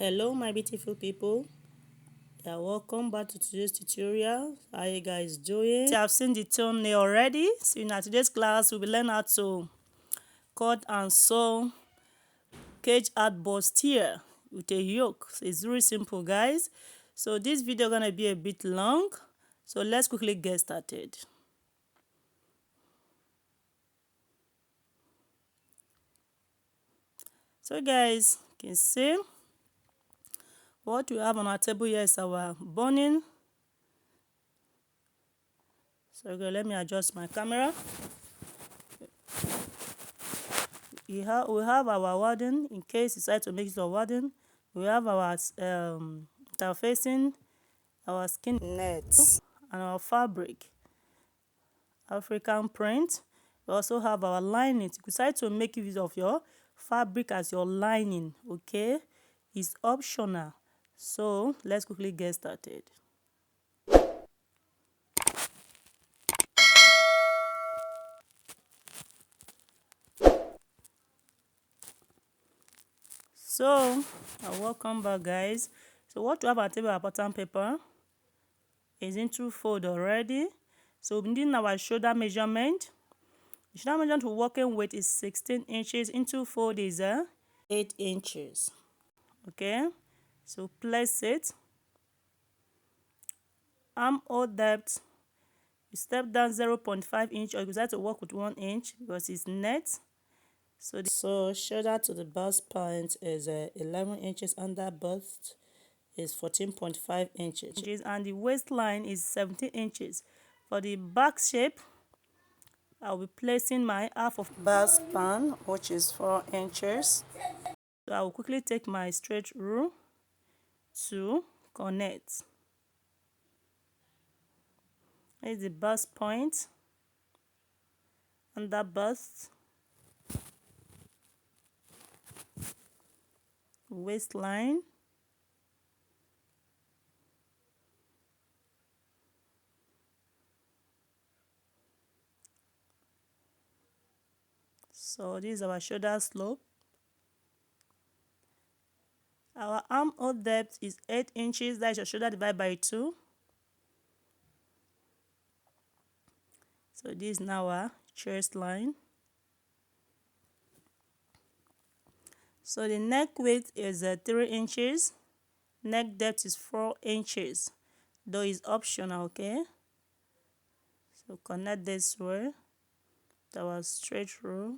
Hello my beautiful people, welcome back to today's tutorial. How you guys doing? You have seen the thumbnail already. So in today's class we'll be learning how to cut and sew cage art bustier with a yoke. So it's really simple, guys. So this video gonna be a bit long, so let's quickly get started. So guys, you can see what we have on our table here is our boning. So okay, let me adjust my camera. We have our wadding in case you decide to make use of wadding. We have our interfacing, our skin nets, and our fabric, African print. We also have our lining. If you decide to make use of your fabric as your lining, okay, it's optional. So let's quickly get started. So welcome back, guys. So what we have at table, our pattern paper is into fold already. So we need our shoulder measurement. The shoulder measurement we're working with is 16 inches. Into fold is 8 inches. Okay, so place it. Armhole depth, you step down 0.5 inch, or you decide to work with 1 inch because it's net. So shoulder to the bust point is 11 inches, under bust is 14.5 inches, and the waistline is 17 inches. For the back shape, I'll be placing my half of bust span, which is 4 inches. So I will quickly take my straight rule to connect. Here's the bust point, under bust, waistline, so this is our shoulder slope. Our armhole depth is 8 inches, that is your shoulder divided by 2. So this is now our chest line. So the neck width is 3 inches, neck depth is 4 inches, though it's optional, okay? So connect this way to our straight rule.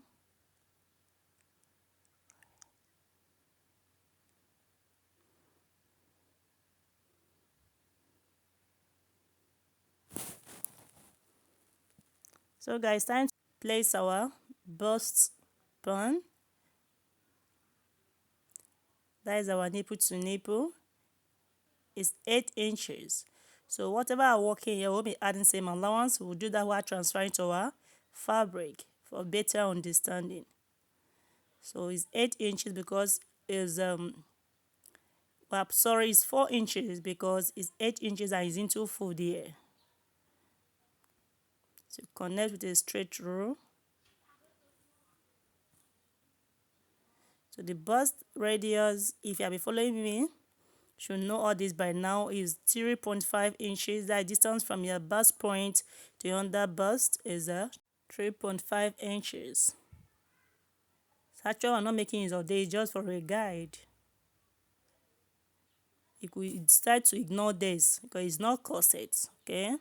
So guys, time to place our bust band. That is our nipple to nipple. It's 8 inches. So whatever I'm working here, we'll be adding same allowance. We'll do that while transferring to our fabric for better understanding. So it's 8 inches because it's it's 4 inches because it's 8 inches and it's into fold here. So connect with a straight rule. So the bust radius, if you have been following me, should know all this by now, is 3.5 inches. That distance from your bust point to your under bust is 3.5 inches. So actually, I'm not making use of this just for a guide. You could decide to ignore this because it's not corset, okay?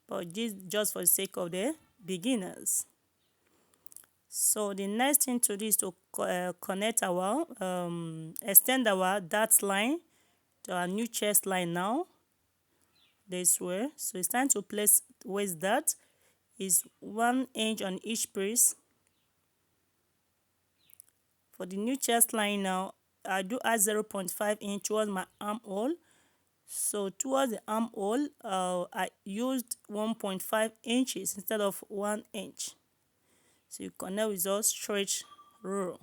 But this just for the sake of the beginners. So the next thing to do is to connect our extend our dart line to our new chest line now, this way. So it's time to place waist dart is 1 inch on each piece. For the new chest line now, I do add 0.5 inch towards my armhole. So towards the armhole, I used 1.5 inches instead of 1 inch. So you connect with your straight rule.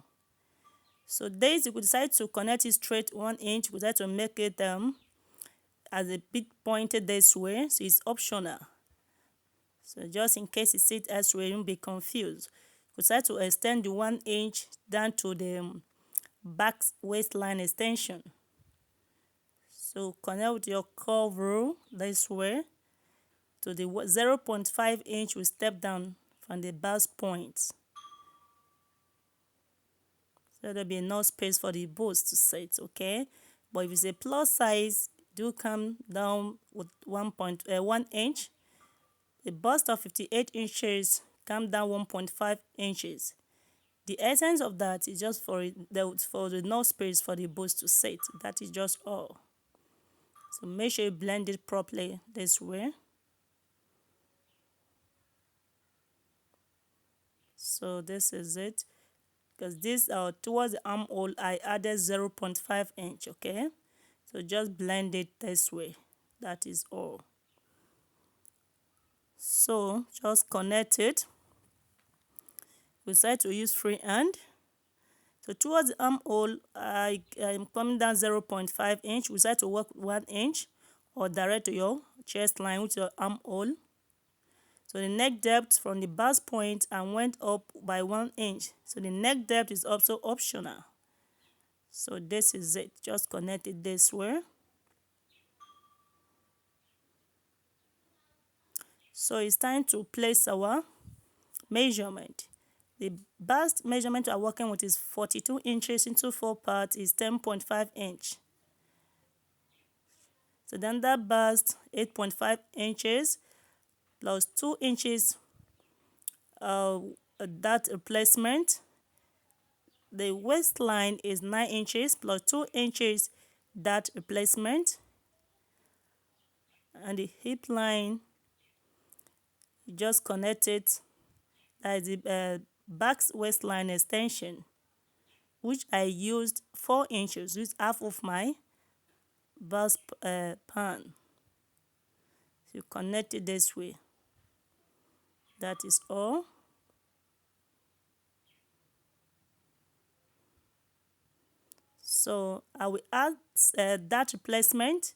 So this, you could decide to connect it straight 1 inch. You could decide to make it as a bit pointed this way. So it's optional. So just in case you see it elsewhere, you won't be confused. You could decide to extend the 1 inch down to the back waistline extension. So connect with your curve rule this way to the 0.5 inch. We step down from the bust point, so there'll be enough space for the bust to sit. Okay, but if it's a plus size, do come down with 1 inch. The bust of 58 inches come down 1.5 inches. The essence of that is just for the enough space for the bust to sit. That is just all. So make sure you blend it properly this way. So this is it. Because this towards the armhole I added 0.5 inch. Okay, so just blend it this way. That is all. So just connect it. We decide to use free hand. So towards the armhole, I'm coming down 0.5 inch. We decide to work 1 inch or direct to your chest line with your armhole. So the neck depth from the bust point and went up by 1 inch. So the neck depth is also optional. So this is it. Just connect it this way. So it's time to place our measurement. The bust measurement we are working with is 42 inches into 4 parts is 10.5 inch. So then that bust 8.5 inches plus 2 inches that replacement. The waistline is 9 inches plus 2 inches that replacement. And the hip line, you just connect it. That is the back waistline extension, which I used 4 inches, which is half of my bust pan. So you connect it this way. That is all. So I will add that replacement.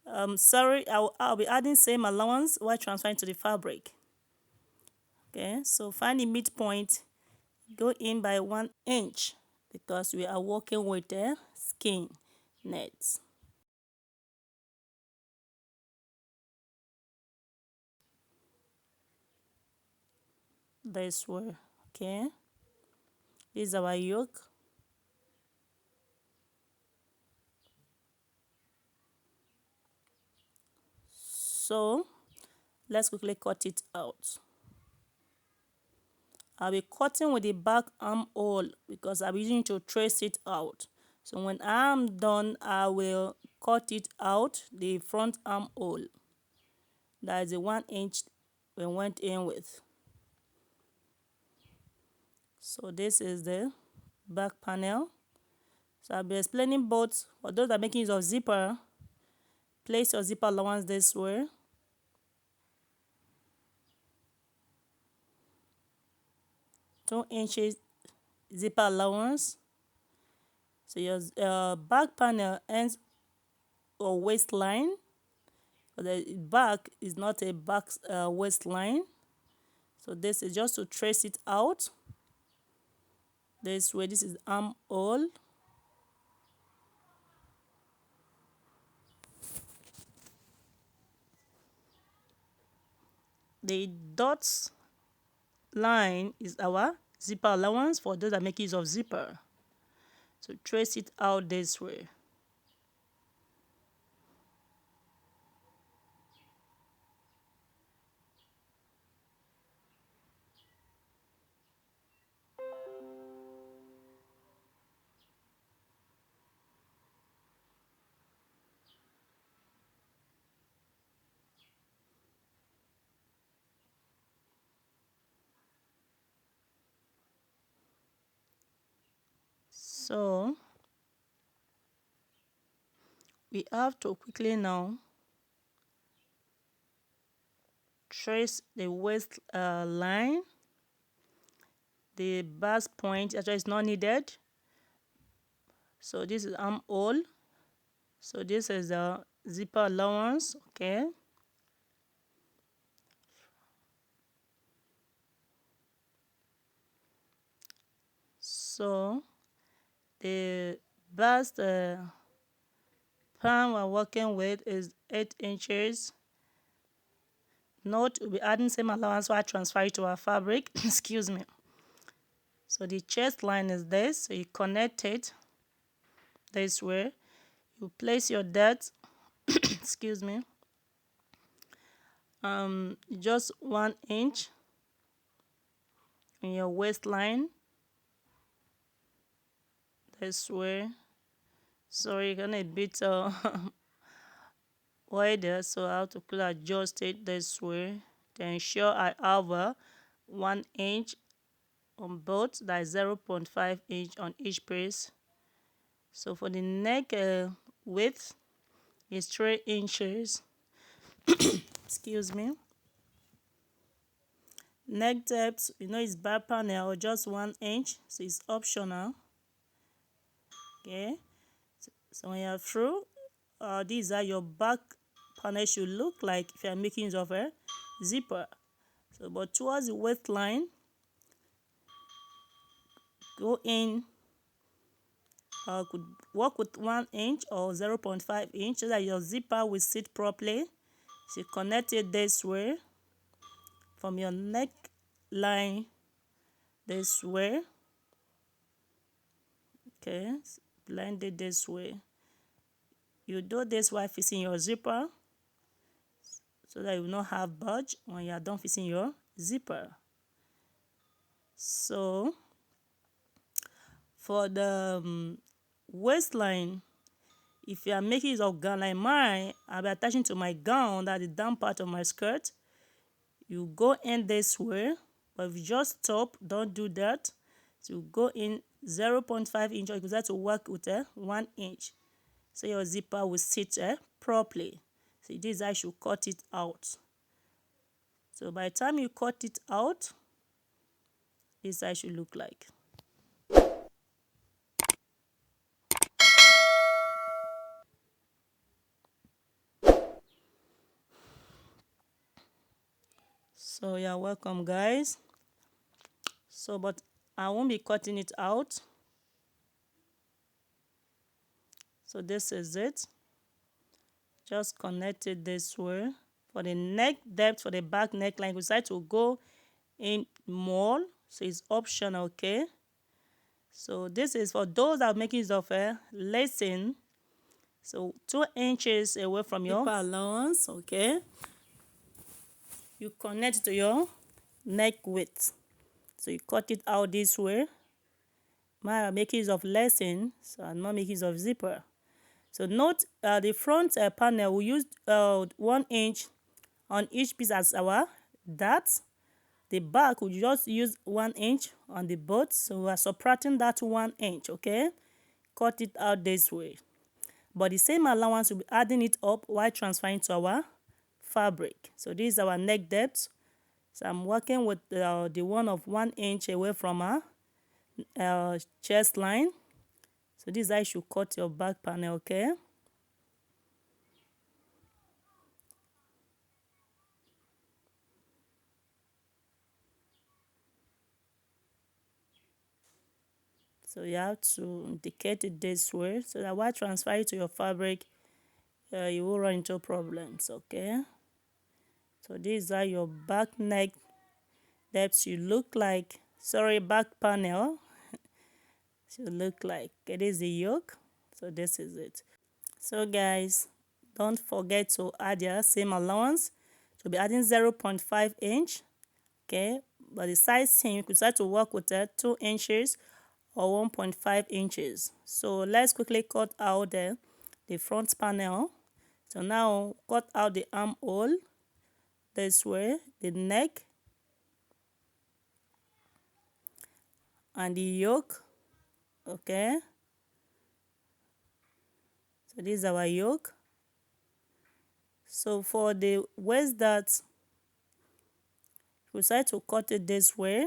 I'll be adding same allowance while transferring to the fabric. Okay, so find the midpoint, go in by 1 inch because we are working with the skin nets. This way. Okay, this is our yoke. So let's quickly cut it out. I'll be cutting with the back armhole because I'm using to trace it out. So when I'm done, I will cut it out the front armhole. That is the 1 inch we went in with. So this is the back panel. So I'll be explaining both. For those that are making use of zipper, place your zipper allowance this way. Two inches zipper allowance. So your back panel ends or waistline. But the back is not a back waistline. So this is just to trace it out. This way, this is armhole. The dots line is our zipper allowance for those that make use of zipper. So trace it out this way. So we have to quickly now trace the waist line. The bust point actually is not needed. So this is armhole. So this is the zipper allowance. Okay. So The bust pan we're working with is 8 inches. Note, we'll be adding same allowance while transfer it to our fabric. Excuse me. So the chest line is this. So you connect it this way. You place your depth, excuse me, just 1 inch in your waistline this way. Sorry, gonna a bit wider, so I have to adjust it this way to ensure I have 1 inch on both, that is 0.5 inch on each piece. So for the neck width is 3 inches. Excuse me. Neck depth, it's back panel, just 1 inch, so it's optional. Okay, so when you're through, these are your back panel should look like if you're making use of a zipper. So but towards the waistline, go in, could work with 1 inch or 0.5 inch so that your zipper will sit properly. So you connect it this way from your neck line this way. Okay, blend it this way. You do this while fixing your zipper so that you will not have budge when you are done fixing your zipper. So for the waistline, if you are making use of gown like mine, I'll be attaching to my gown, that the down part of my skirt. You go in this way, but if you just stop, don't do that. So you go in 0.5 inch, or you decide to work with 1 inch, so your zipper will sit properly. So this is how you should cut it out. So by the time you cut it out, this is how it should look like. So you're welcome, guys. So but I won't be cutting it out. So this is it. Just connect it this way. For the neck depth, for the back neckline, we decide to go in more, so it's optional. Okay, so this is for those that are making use of lacing. So 2 inches away from your zipper allowance. Okay, you connect to your neck width, so you cut it out this way. Mine are making use of lacing, so I'm not making use of zipper. So note the front panel, we used 1 inch on each piece as our dart. The back we just use 1 inch on the both, so we are subtracting that 1 inch. Okay, cut it out this way, but the same allowance will be adding it up while transferring to our fabric. So this is our neck depth. So I'm working with the one of 1 inch away from our chest line. So this is how you should cut your back panel. Okay, so you have to indicate it this way so that while transferring to your fabric, you will run into problems. Okay, so this is how your back neck depth should look like. Sorry, back panel should look like. It is the yoke. So this is it. So guys, don't forget to add your same allowance. So be adding 0.5 inch. Okay, but the size seam you could start to work with 2 inches or 1.5 inches. So let's quickly cut out the front panel. So now cut out the armhole this way, the neck, and the yoke. Okay, so this is our yoke. So for the waist dart, we decide to cut it this way.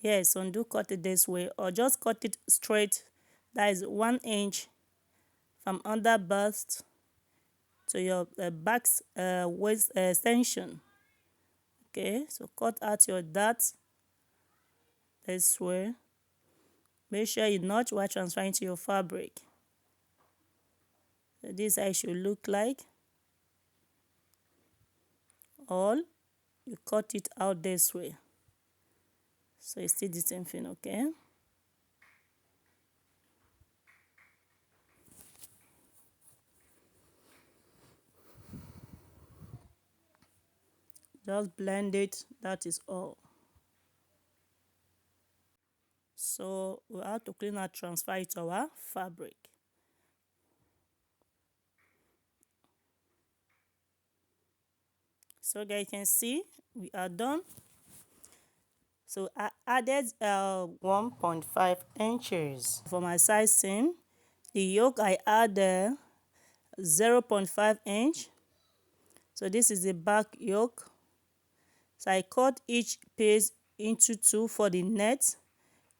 Yes, undo cut it this way, or just cut it straight. That is 1 inch from under bust to your back's waist extension. Okay, so cut out your dart this way. Make sure you notch while transferring to your fabric. So this is how it should look like. All you cut it out this way. So it's still the same thing, okay? Just blend it, that is all. So we have to clean and transfer it to our fabric. So guys, you can see we are done. So I added 1.5 inches for my size seam. The yoke I added 0.5 inch. So this is the back yoke. So I cut each piece into 2 for the net,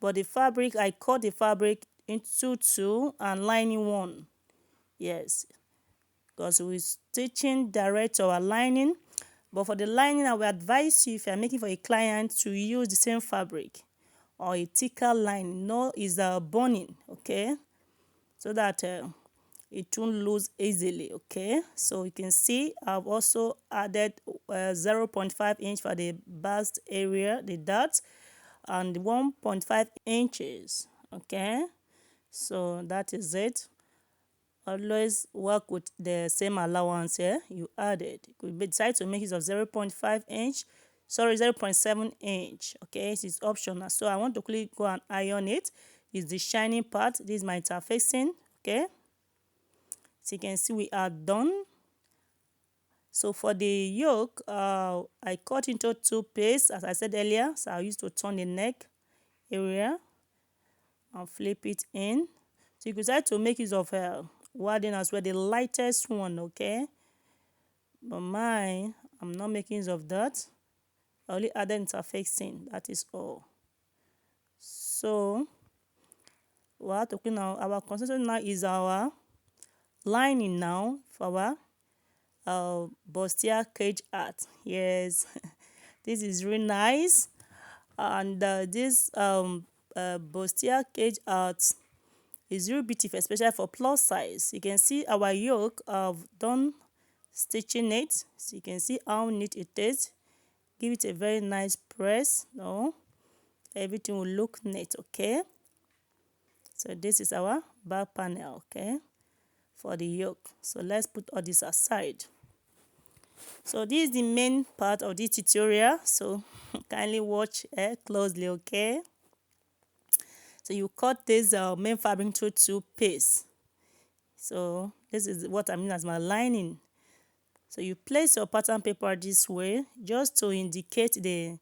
but the fabric, I cut the fabric into 2 and lining 1. Yes, because we're stitching direct to our lining. But for the lining, I will advise you, if you're making for a client, to use the same fabric or a thicker line. No, is burning, okay? So that it won't lose easily, okay? So you can see I've also added 0.5 inch for the bust area, the dot, and 1.5 inches, okay? So that is it. Always work with the same allowance here you added. You could decide to make use of 0.5 inch, sorry, 0.7 inch, okay? It's optional. So I want to quickly go and iron it. It's the shining part. This is my interfacing, okay? So you can see we are done. So for the yoke, I cut into 2 pieces, as I said earlier. So I used to turn the neck area and flip it in. So you could decide to make use of wording as well, the lightest one, okay? But mine, I'm not making use of that. I only added interfacing, that is all. So we have to clean our concentration now is our lining now for our bustier cage art. Yes, this is really nice. And this bustier cage art is really beautiful, especially for plus size. You can see our yoke. I've done stitching it, so you can see how neat it is. Give it a very nice press. No, everything will look neat, okay? So this is our back panel, okay, for the yoke. So let's put all this aside. So this is the main part of this tutorial, so kindly watch closely, okay? So you cut this main fabric into 2 pieces. So this is what I mean as my lining. So you place your pattern paper this way just to indicate the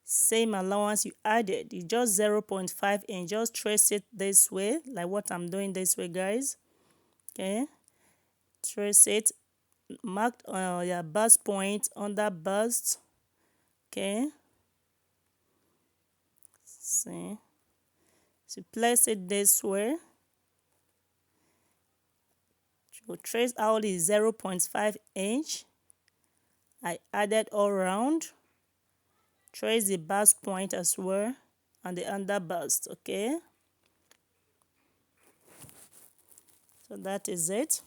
same allowance you added. It's just 0.5 inch. Just trace it this way, like what I'm doing this way, guys. Okay, trace it. Mark your bust point under bust. Okay, see. So place it this way. So trace out the 0.5 inch. I added all around. Trace the bust point as well and the under bust, okay? So that is it.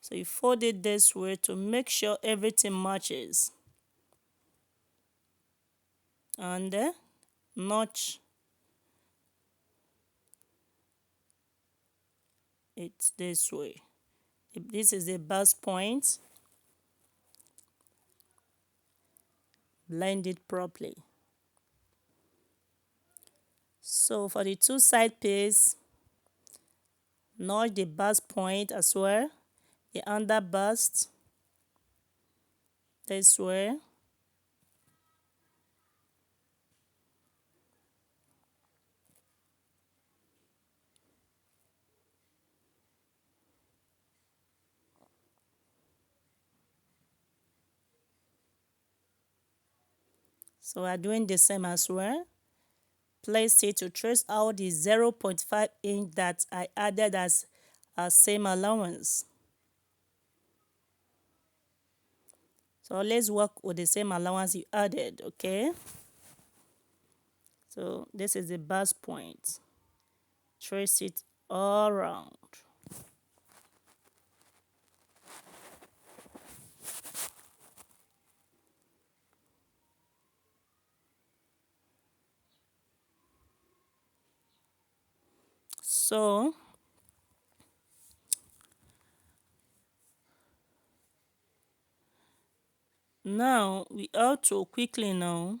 So you fold it this way to make sure everything matches. And notch it this way. This is the bust point. Blend it properly. So for the 2 side piece, notch the bust point as well, the under bust this way. So we're doing the same as well. Place it to trace out the 0.5 inch that I added as a same allowance. So let's work with the same allowance you added, okay? So this is the bust point. trace it all around. So now we have to quickly now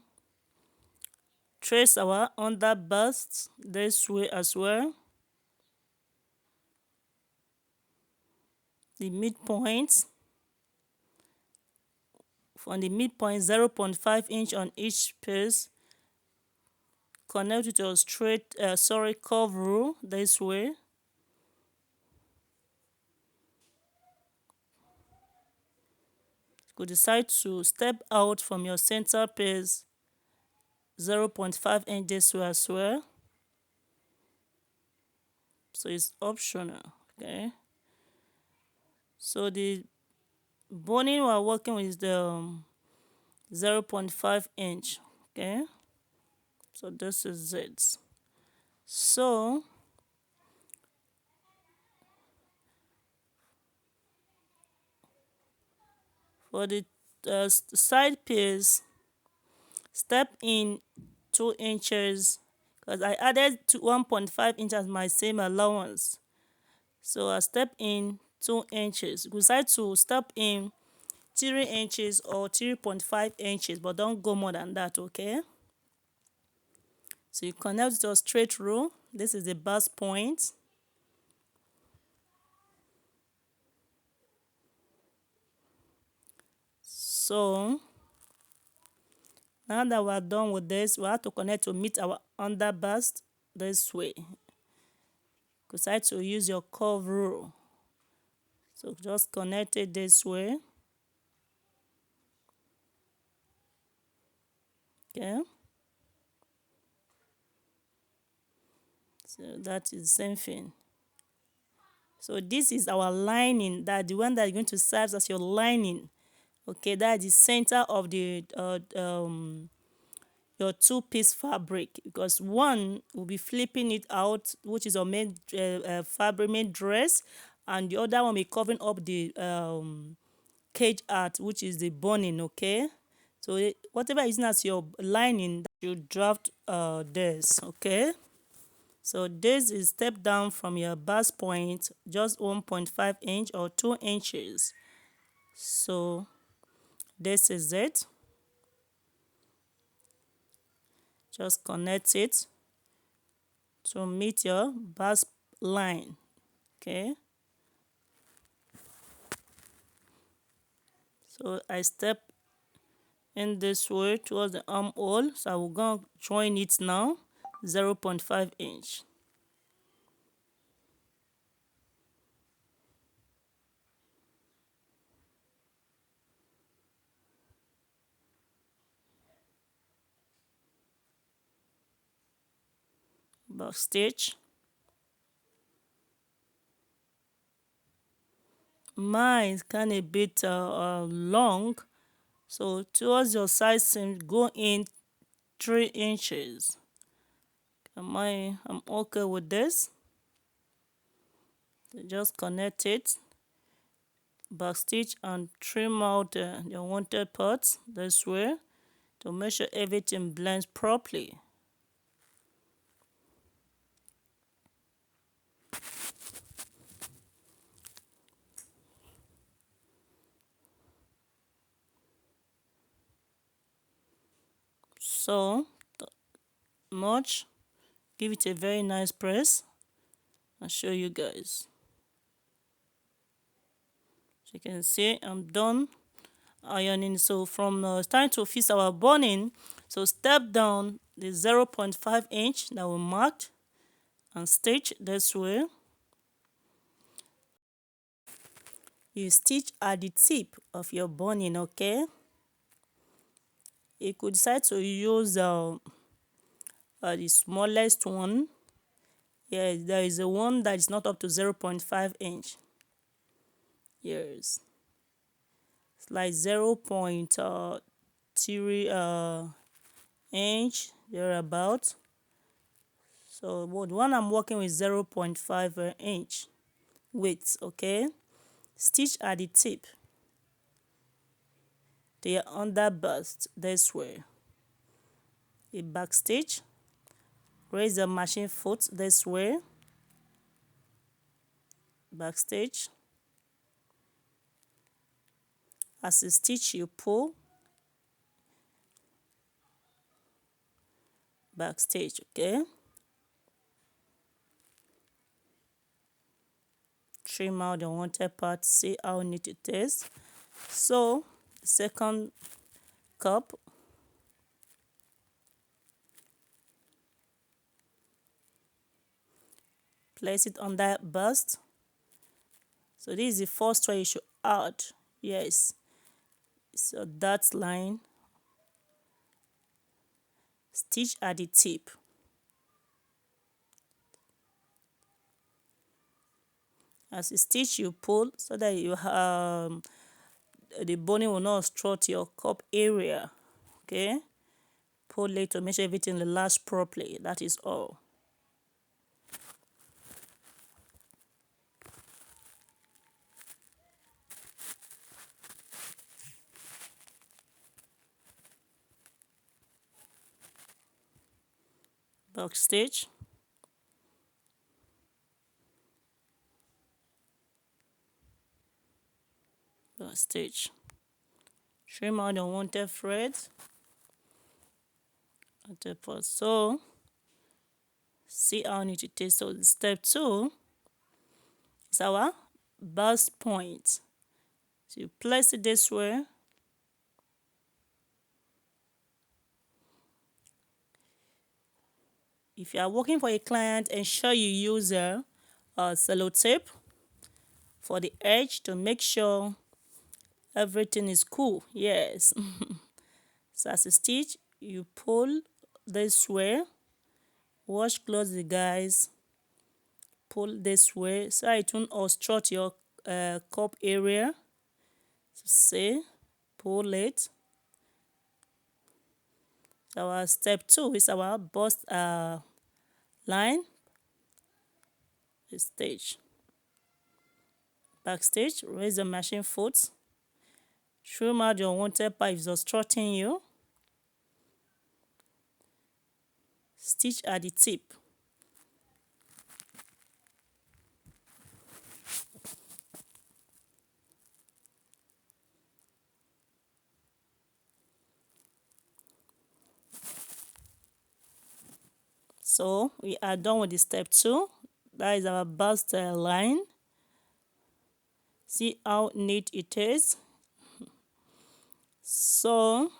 trace our under bust this way as well. The midpoint, from the midpoint 0.5 inch on each piece, connect with your curve rule this way. You could decide to step out from your center piece 0.5 inch this way as well. So it's optional, okay? So the boning we're working with is the 0.5 inch, okay? So this is it. So for the side piece, step in 2 inches because I added to 1.5 inches as my same allowance. So I step in 2 inches. You decide to step in 3 inches or 3.5 inches, but don't go more than that, okay? So you connect with your straight rule. This is the bust point. So now that we're done with this, we have to connect to meet our under bust this way. Decide to use your curve rule. So just connect it this way. Okay. So that is the same thing. So this is our lining, that the one that is going to serve as your lining. Okay, that is the center of the your two-piece fabric, because one will be flipping it out, which is your main fabric, main dress, and the other one will be covering up the cage art, which is the boning. Okay, so whatever is as your lining, you draft this. Okay, so this is step down from your bust point, just 1.5 inch or 2 inches. So this is it. Just connect it to meet your bust line. Okay, so I step in this way towards the armhole, so I will go join it now, 0.5 inch. Back stitch. Mine is kind of a bit long, so towards your side seam, go in 3 inches. I'm okay with this. So just connect it, back stitch, and trim out the wanted parts this way to make sure everything blends properly. So notch, give it a very nice press. I'll show you guys. So you can see I'm done ironing. So from starting to fix our boning, so step down the 0.5 inch that we marked and stitch this way. You stitch at the tip of your boning, okay? You could decide to use the smallest one. Yeah, there is a one that is not up to 0.5 inch. Yes, it's like 0.3 inch thereabout. So the one I'm working with 0.5 inch width. Okay, stitch at the tip to your under bust this way, a back stitch, raise the machine foot this way, back stitch. As you stitch, you pull, back stitch. Okay, trim out the unwanted part. See how neat it is. So the second cup, place it on that bust. So this is the first one you should add. Yes, so that line, stitch at the tip. As you stitch, you pull so that you the boning will not obstruct your cup area. Okay, pull it to make sure everything lasts properly. That is all. Back stitch, back stitch. Trim out the unwanted threads. So see how neat it is. So step 2 is our bust point. So you place it this way. If you are working for a client, ensure you use a sellotape for the edge to make sure everything is cool. Yes. So as you stitch, you pull this way. Wash closely, guys. Pull this way so it won't obstruct your cup area. So see, pull it. So our step 2 is our bust line. Stitch, back stitch, raise the machine foot, trim out your unwanted part if it's obstructing you, stitch at the tip. So we are done with the step 2. That is our bust line. See how neat it is. So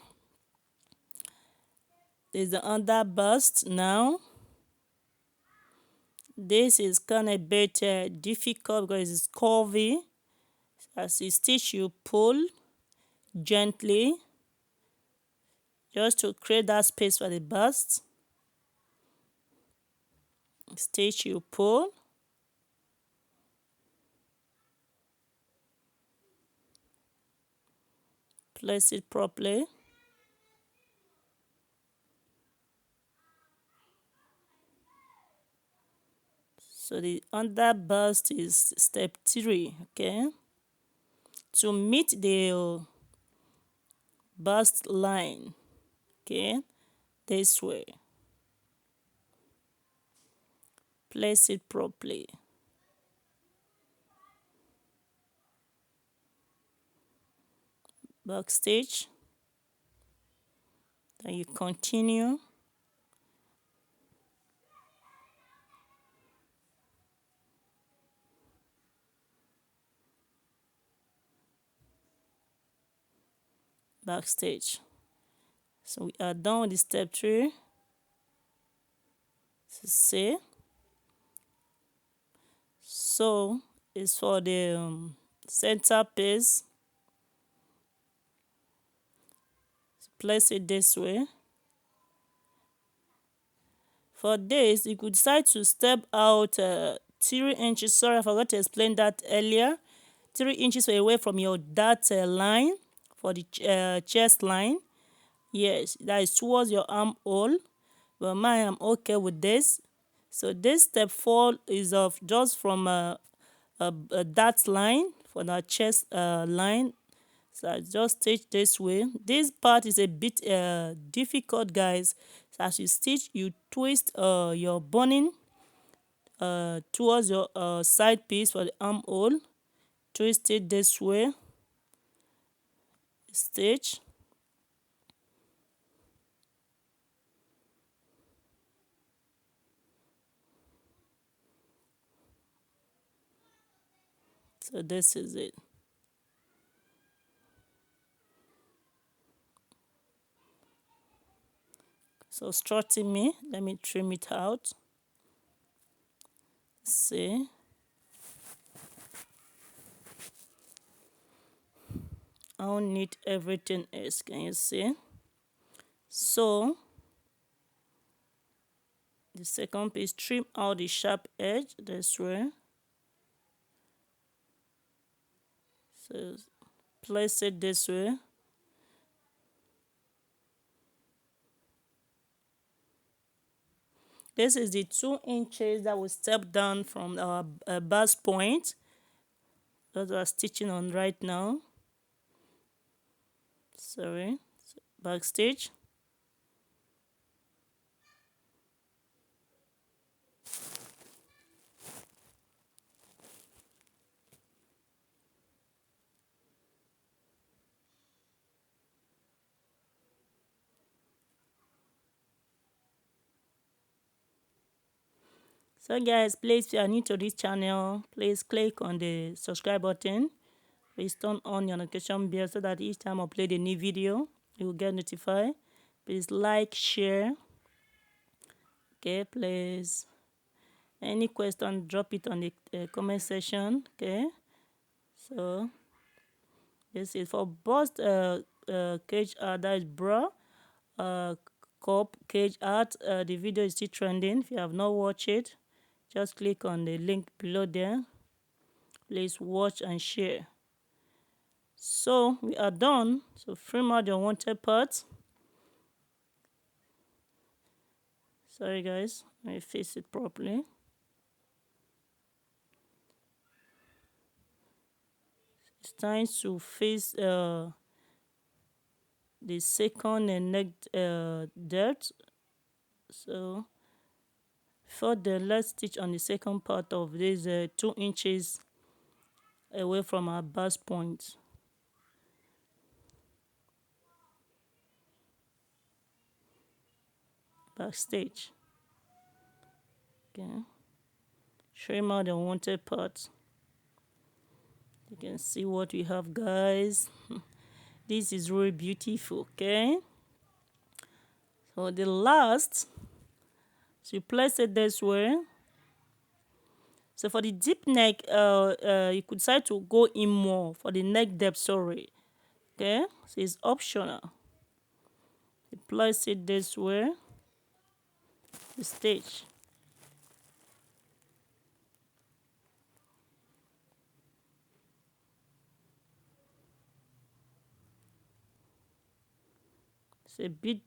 there's the under bust now. This is kind of a bit difficult because it's curvy. As you stitch, you pull gently just to create that space for the bust. Stitch, you pull. Place it properly. So the under bust is step 3. Okay, to meet the bust line. Okay, this way. Place it properly. Back stitch. Then you continue. Back stitch. So we are done with the step 3. See. So it's for the center piece. Place it this way. For this, you could decide to step out 3 inches. Sorry, I forgot to explain that earlier. 3 inches away from your dart line for the chest line. Yes, that is towards your armhole. But mine, I'm okay with this. So this step 4 is of just from a dart line for the chest line. So I just stitch this way. This part is a bit difficult, guys. So as you stitch, you twist your boning towards your side piece for the armhole. Twist it this way. Stitch. So this is it. So strutting me, let me trim it out. See, how neat everything is. Can you see? So the second piece, trim out the sharp edge this way. So place it this way. This is the 2 inches that will step down from our bust point that we're stitching on right now. Sorry, back stitch. So guys, please, if you are new to this channel, please click on the subscribe button. Please turn on your notification bell so that each time I upload a new video, you will get notified. Please like, share. Okay, please. Any question, drop it on the comment section. Okay, so this is for bust cage art, that is bra cup cage art. The video is still trending. If you have not watched it, just click on the link below there. Please watch and share. So we are done. So trim out the unwanted parts. Sorry guys, let me face it properly. It's time to face the second and neck depth. So for the let's stitch on the second part of this 2 inches away from our bust point. Back stitch. Okay, trim out the unwanted parts. You can see what we have, guys. This is really beautiful. Okay, so the last, so you place it this way. So for the deep neck, you could decide to go in more for the neck depth. Sorry, okay. So it's optional. You place it this way. The stitch. It's a bit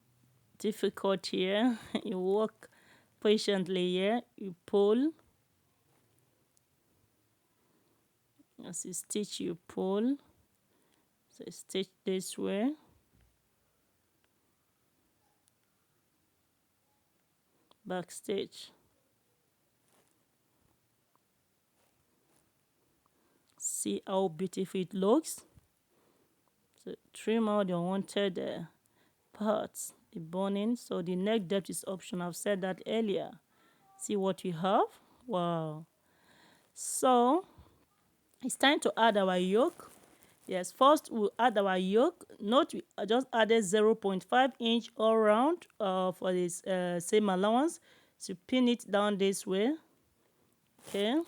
difficult here. You work patiently here. You pull. As you stitch, you pull. So stitch this way. Back stitch. See how beautiful it looks. So trim out the unwanted parts, the boning. So the neck depth is optional. I've said that earlier. See what we have. Wow. So it's time to add our yoke. Yes, first we'll add our yoke. Note we just added 0.5 inch all round for this same allowance. So pin it down this way. Okay,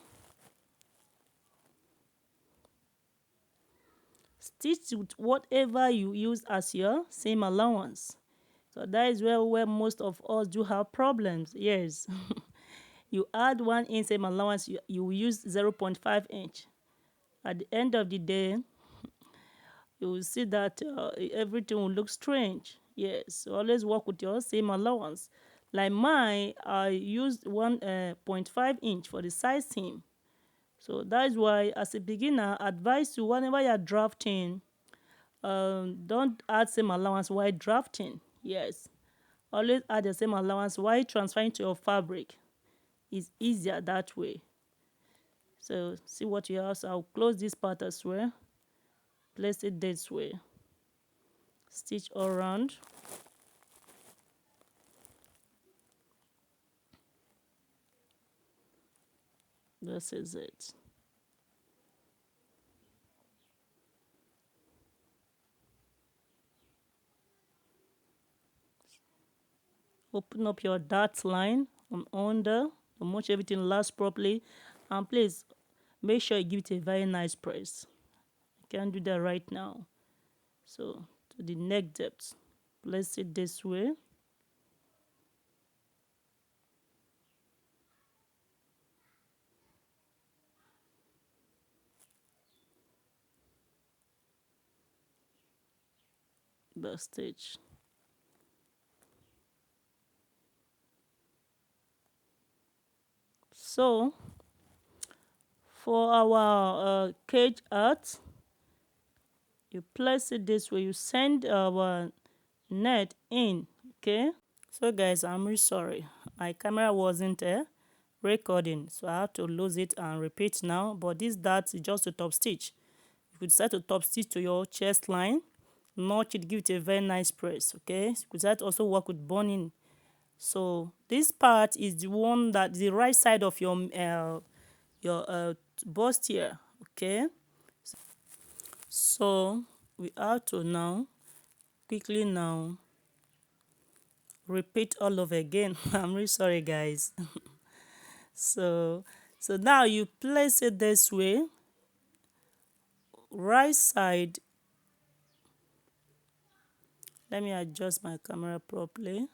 stitch with whatever you use as your same allowance. So that is where most of us do have problems. Yes. You add 1 inch same allowance, you use 0.5 inch. At the end of the day, you will see that everything will look strange. Yes, so always work with your same allowance. Like mine, I used 1.5 inch for the side seam. So that's why, as a beginner, I advise you whenever you're drafting, don't add same allowance while drafting. Yes, always add the same allowance while transferring to your fabric. It's easier that way. So see what you have. So I'll close this part as well. Place it this way. Stitch all around. This is it. Open up your dart line from under to match everything lasts properly, and please make sure you give it a very nice press. I can do that right now. So to the neck depth, place it this way. The stitch. So for our cage art, you place it this way. You send our net in. Okay. So guys, I'm really sorry. My camera wasn't recording, so I have to lose it and repeat now. But this dart is just a top stitch. You could start to top stitch to your chest line, notch it, give it a very nice press. Okay. So you could start to also work with boning. So this part is the one that the right side of your bustier. Okay. So we have to now quickly now repeat all over again. I'm really sorry guys. So now you place it this way, right side. Let me adjust my camera properly.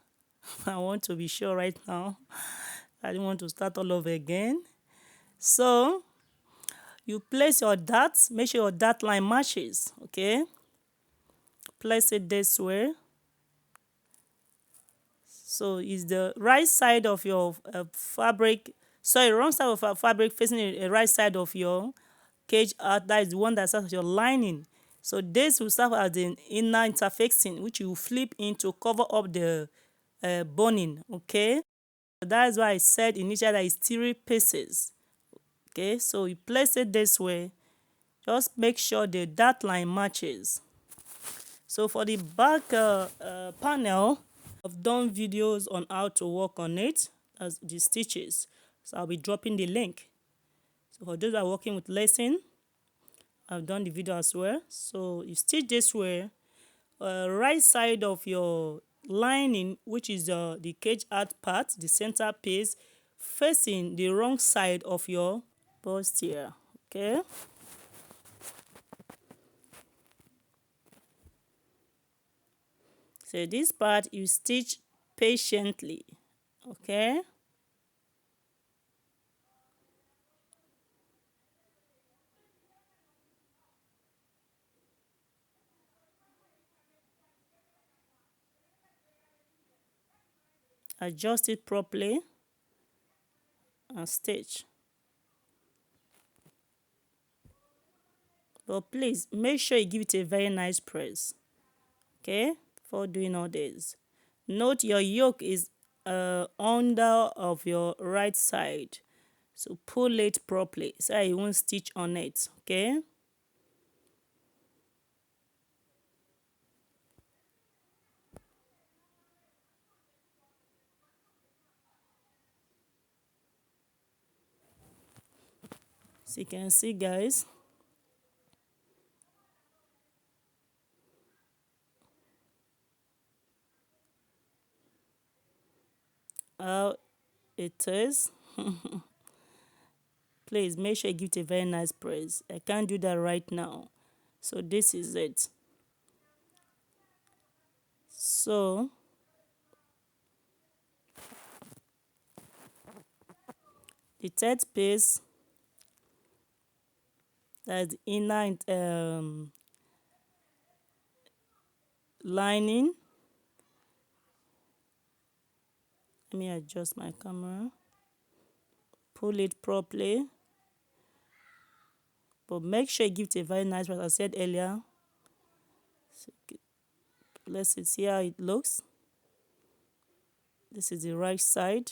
I want to be sure right now. I didn't want to start all over again. So you place your darts, make sure your dart line matches. Okay, place it this way. So is the right side of your fabric, sorry, wrong side of our fabric facing the right side of your cage art. That is the one that serves as your lining. So this will serve as the inner interfacing, which you flip in to cover up the boning. Okay, so that is why I said initially that it's 3 pieces. Okay, so you place it this way. Just make sure the dart line matches. So for the back panel, I've done videos on how to work on it as the stitches. So I'll be dropping the link. So for those that are working with lacing, I've done the video as well. So you stitch this way, right side of your lining, which is the cage art part, the center piece, facing the wrong side of your bustier. Okay. So this part you stitch patiently. Okay. Adjust it properly and stitch. But please make sure you give it a very nice press. Okay, before doing all this. Note your yoke is under of your right side. So pull it properly so you won't stitch on it. Okay. So you can see guys, how it is. Please make sure you give it a very nice press. I can't do that right now. So this is it. So the third piece, that's the inner lining. Let me adjust my camera. Pull it properly, but make sure you give it a very nice press. I said earlier. So let's see how it looks. This is the right side.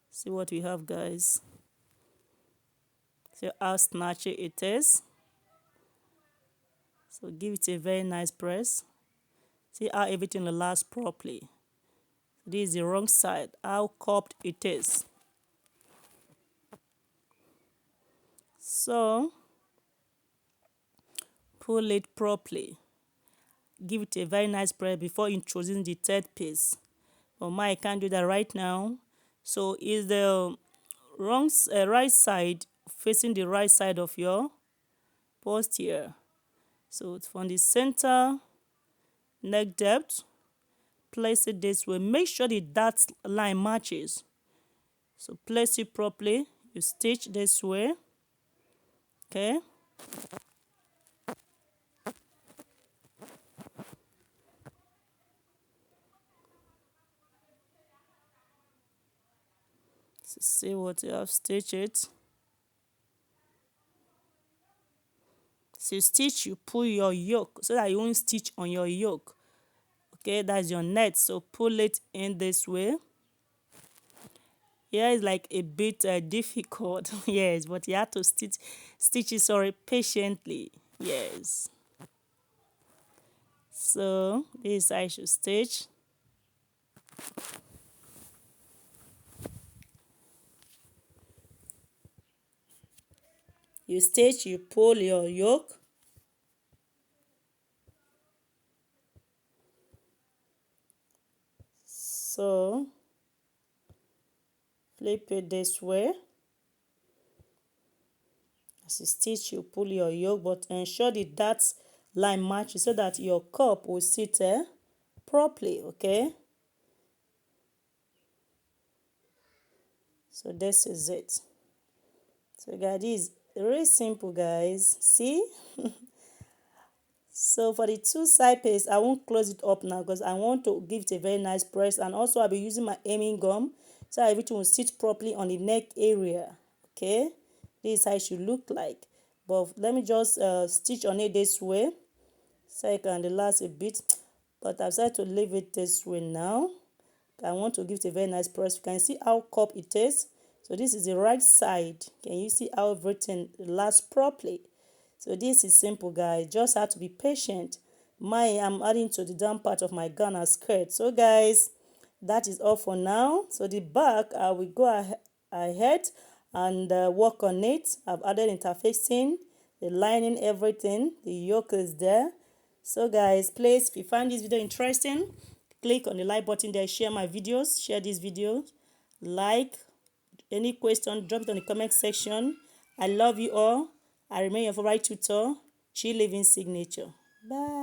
See what we have, guys. See how snatchy it is. So give it a very nice press. See how everything will last properly. This is the wrong side, how cupped it is. So pull it properly. Give it a very nice press before introducing the third piece. But I can't do that right now. So is the right side facing the right side of your bustier. So it's from the center neck depth, place it this way. Make sure the dot line matches. So place it properly. You stitch this way. Okay. So see what you have stitched it. So you stitch, you pull your yoke so that you won't stitch on your yoke. Okay, that's your net. So pull it in this way. Yeah, it's like a bit difficult. Yes, but you have to stitch it, sorry, patiently. Yes. So this I should stitch. You stitch, you pull your yoke. So flip it this way. As you stitch, you pull your yoke, but ensure the dot line matches so that your cup will sit properly. Okay. So this is it. So guys, this is really simple, guys. See. So for the two side piece, I won't close it up now because I want to give it a very nice press, and also I'll be using my aiming gum so everything will sit properly on the neck area. Okay, this is how it should look like. But let me just stitch on it this way so I can relax a bit. But I've decided to leave it this way now. I want to give it a very nice press. You can see how cupped it is. So this is the right side. Can you see how everything lasts properly? So this is simple, guys. Just have to be patient. I'm adding to the down part of my Ghana skirt. So guys, that is all for now. So the back, I will go ahead and work on it. I've added interfacing, the lining, everything. The yoke is there. So guys, please, if you find this video interesting, click on the like button there, share my videos, share this video, like. Any question, drop it on the comment section. I love you all. I remain your favorite tutor, Chi Living Signature. Bye.